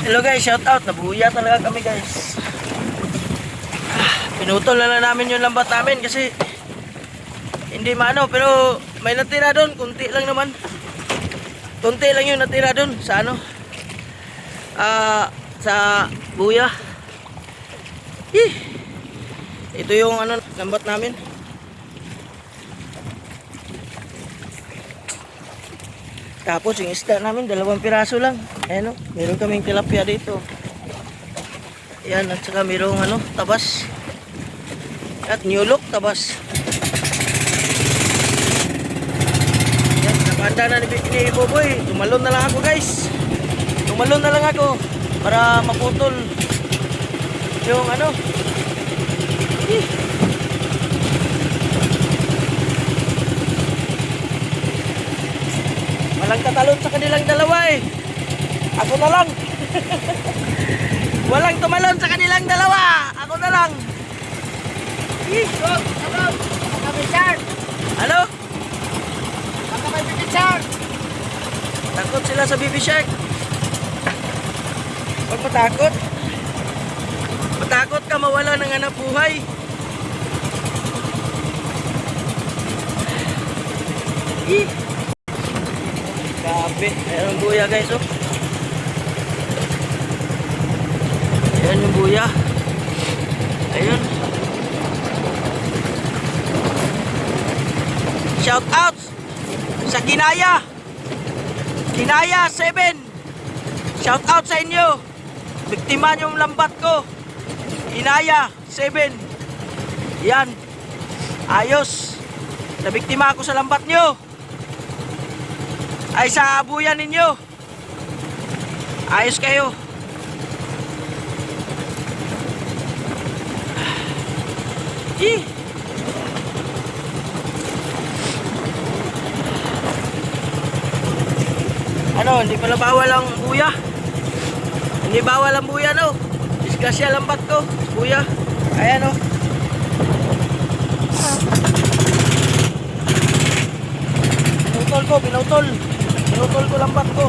Hello guys, shout out. Nabuya talaga kami guys. Pinutol na lang namin yung lambat namin kasi hindi maano, pero may natira doon, kunti lang naman. Kunti lang yung natira doon sa ano. Sa buya. Ito yung ano lambat namin. Tapos yung isda namin 2 piraso lang. Ayan o, meron kaming tilapia dito. Ayan, at saka merong ano, tabas. At new look, tabas. Ayan, napanda na ni Boboy. Tumalon na lang ako guys. Tumalon na lang ako para maputol yung ano. Walang tatalon sa kanilang dalawa eh. Ako na lang. Walang tumalon sa kanilang dalawa. Ako na lang. Hello. Kami Shark. Ano? Kami Baby Shark. Takot sila sa baby shark. Huwag matakot. Matakot ka mawala ng hanap buhay. Grabe. Ayan ang buya guys oh. Ayan yung buya. Ayun. Shout out sa Ginaya. Ginaya 7. Shout out sa inyo. Biktima yung lambat ko. Ginaya 7. Yan. Ayos. Nabiktima ako sa lambat nyo. Ay sa abuyan ninyo. Ayos kayo. Ano, hindi pala bawal ang buya. Hindi bawal ang buya no. Disgrasya lambat ko, buya. Ayan oh. Pinutol ko, pinutol. Pinutol ko lambat ko.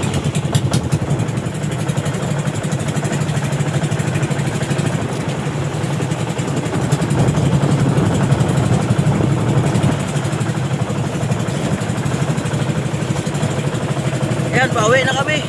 Ayan, bawi na kami.